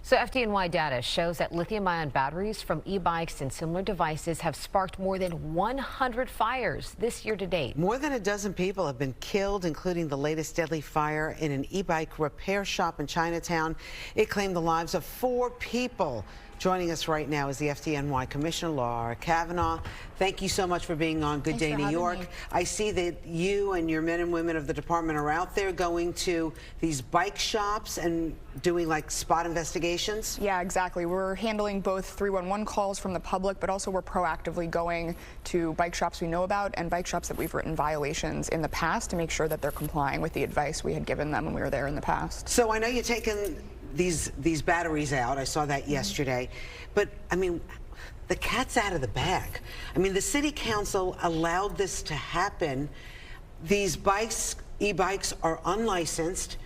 So FDNY data shows that lithium-ion batteries from e-bikes and similar devices have sparked more than 100 fires this year to date. More than a dozen people have been killed, including the latest deadly fire in an e-bike repair shop in Chinatown. It claimed the lives of 4 people. Joining us right now is the FDNY Commissioner Laura Kavanagh. Thank you so much for being on Good Day New York. I see that you and your men and women of the department are out there going to these bike shops and doing like spot investigations. Yeah, exactly. We're handling both 311 calls from the public, but also we're proactively going to bike shops we know about and bike shops that we've written violations in the past to make sure that they're complying with the advice we had given them when we were there in the past. So I know you're taking these batteries out. I saw that yesterday. But I mean, the cat's out of the bag. I mean, the city council allowed this to happen. These bikes, e-bikes, are unlicensed.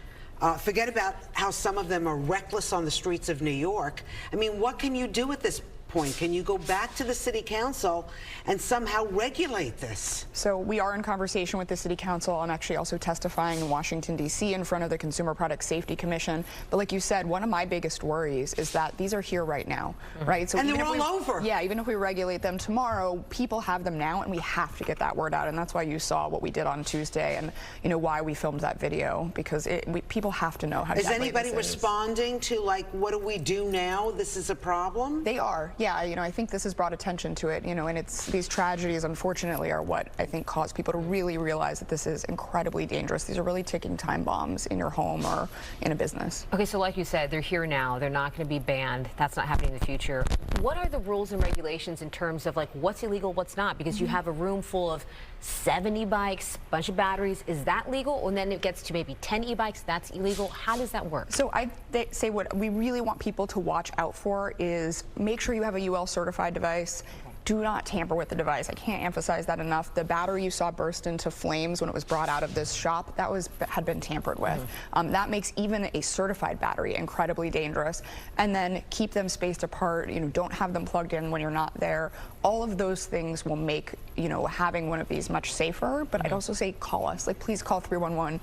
Forget about how some of them are reckless on the streets of New York. I mean, what can you do at this point? Can you go back to the city council and somehow regulate this? So we are in conversation with the city council. I'm actually also testifying in Washington, D.C. in front of the Consumer Product Safety Commission. But like you said, one of my biggest worries is that these are here right now, right? So and they're all over. Yeah, even if we regulate them tomorrow, people have them now, and we have to get that word out. And that's why you saw what we did on Tuesday and, you know, why we filmed that video, because people have to know how to. Is anybody responding to, like, what do we do now? This is a problem? They are. Yeah, you know, I think this has brought attention to it, you know, and these tragedies, unfortunately, are what I think cause people to really realize that this is incredibly dangerous. These are really ticking time bombs in your home or in a business. Okay, so like you said, they're here now. They're not going to be banned. That's not happening in the future. What are the rules and regulations in terms of, like, what's illegal, what's not? Because you have a room full of 7 e-bikes, bunch of batteries. Is that legal? And then it gets to maybe 10 e-bikes. That's illegal. How does that work? So they say what we really want people to watch out for is make sure you have a UL certified device. Do not tamper with the device. I can't emphasize that enough. The battery you saw burst into flames when it was brought out of this shop, that had been tampered with. That makes even a certified battery incredibly dangerous. And then keep them spaced apart. You know, don't have them plugged in when you're not there. All of those things will make, you know, having one of these much safer. But I'd also say call us. Like, please call 311.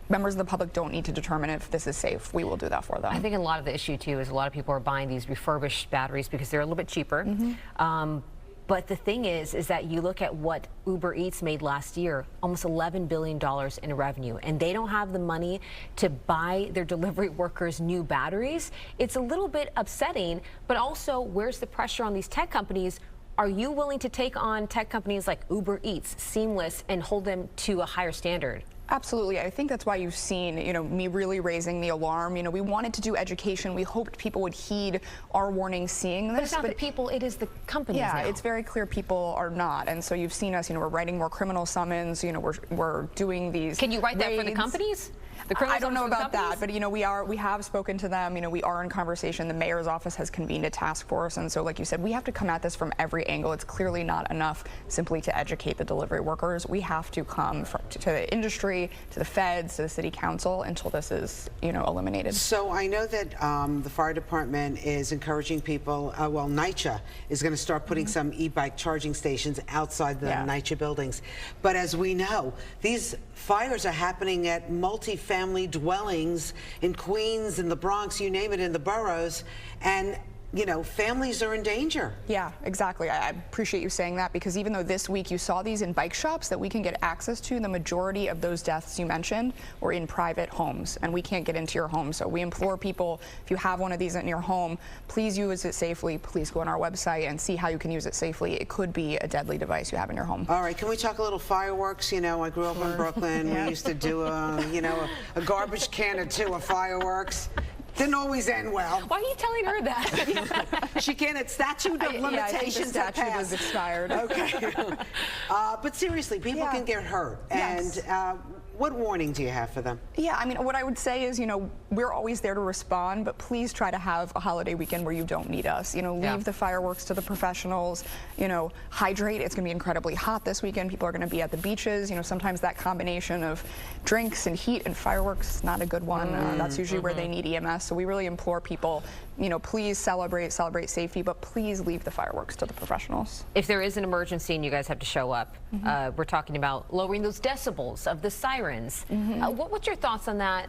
Members of the public don't need to determine if this is safe. We will do that for them. I think a lot of the issue, too, is a lot of people are buying these refurbished batteries because they're a little bit cheaper. But the thing is that you look at what Uber Eats made last year, almost $11 billion in revenue, and they don't have the money to buy their delivery workers new batteries. It's a little bit upsetting, but also, where's the pressure on these tech companies? Are you willing to take on tech companies like Uber Eats, Seamless, and hold them to a higher standard? Absolutely. I think that's why you've seen, you know, me really raising the alarm. You know, we wanted to do education. We hoped people would heed our warning seeing this. But it's not the people, it is the companies now. Yeah, it's very clear people are not. And so you've seen us, you know, we're writing more criminal summons. You know, we're doing these Can you write raids. that for the companies? I don't know about that, but, you know, we have spoken to them. You know, we are in conversation. The mayor's office has convened a task force, and so, like you said, we have to come at this from every angle. It's clearly not enough simply to educate the delivery workers. We have to come to the industry, to the feds, to the city council until this is, you know, eliminated. So I know that the fire department is encouraging people. Well, NYCHA is going to start putting some e-bike charging stations outside the NYCHA buildings. But as we know, these fires are happening at multi-family dwellings in Queens, in the Bronx, you name it, in the boroughs, and you know, families are in danger. Yeah, exactly. I appreciate you saying that, because even though this week you saw these in bike shops that we can get access to, the majority of those deaths you mentioned were in private homes, and we can't get into your home. So we implore people, if you have one of these in your home, please use it safely. Please go on our website and see how you can use it safely. It could be a deadly device you have in your home. All right, can we talk a little fireworks? You know, I grew up in Brooklyn. We used to do you know, a garbage can or 2 of fireworks. Didn't always end well. Why are you telling her that? She can't. It's statute of limitations. Yeah, I think the statute was expired. Okay. But seriously, people can get hurt. Yes. And what warning do you have for them? Yeah, I mean, what I would say is, you know, we're always there to respond, but please try to have a holiday weekend where you don't need us. You know, leave the fireworks to the professionals. You know, hydrate. It's going to be incredibly hot this weekend. People are going to be at the beaches. You know, sometimes that combination of drinks and heat and fireworks is not a good one. That's usually where they need EMS. So we really implore people, you know, please celebrate safety, but please leave the fireworks to the professionals. If there is an emergency and you guys have to show up, we're talking about lowering those decibels of the siren. sirens. What's your thoughts on that?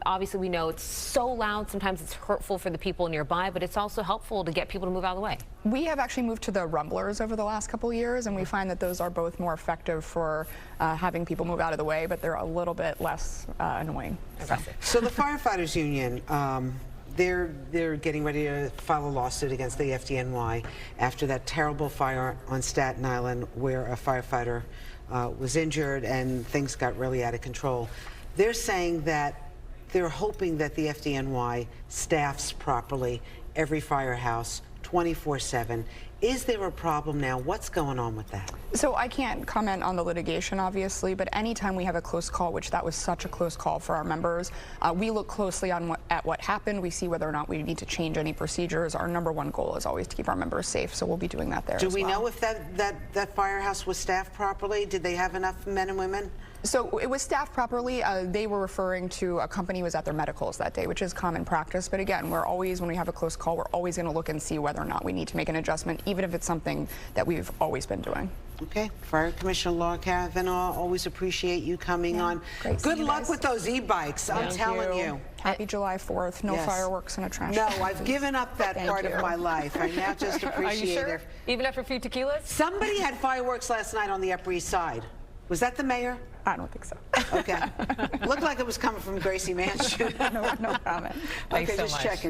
Obviously, we know it's so loud. Sometimes it's hurtful for the people nearby, but it's also helpful to get people to move out of the way. We have actually moved to the rumblers over the last couple of years, and we find that those are both more effective for having people move out of the way, but they're a little bit less annoying. So the firefighters union, they're getting ready to file a lawsuit against the FDNY after that terrible fire on Staten Island where a firefighter was injured and things got really out of control. They're saying that they're hoping that the FDNY staffs properly every firehouse 24/7. Is there a problem now? What's going on with that? So I can't comment on the litigation, obviously, but anytime we have a close call, which that was such a close call for our members, we look closely at what happened. We see whether or not we need to change any procedures. Our #1 goal is always to keep our members safe, so we'll be doing that there as well. Do we know if that firehouse was staffed properly? Did they have enough men and women? So it was staffed properly. They were referring to a company was at their medicals that day, which is common practice. But again, we're always, when we have a close call, we're always going to look and see whether or not we need to make an adjustment, even if it's something that we've always been doing. Okay. Fire Commissioner Laura Kavanagh, always appreciate you coming on. Great. Good luck with those e-bikes. I'm telling you. Happy July 4th. No fireworks in a trash. No, I've given up that part of my life. I now just appreciate Are you sure? it. Even after a few tequilas? Somebody had fireworks last night on the Upper East Side. Was that the mayor? I don't think so. Okay. Looked like it was coming from Gracie Mansion. No comment. Thanks okay, so just much. checking.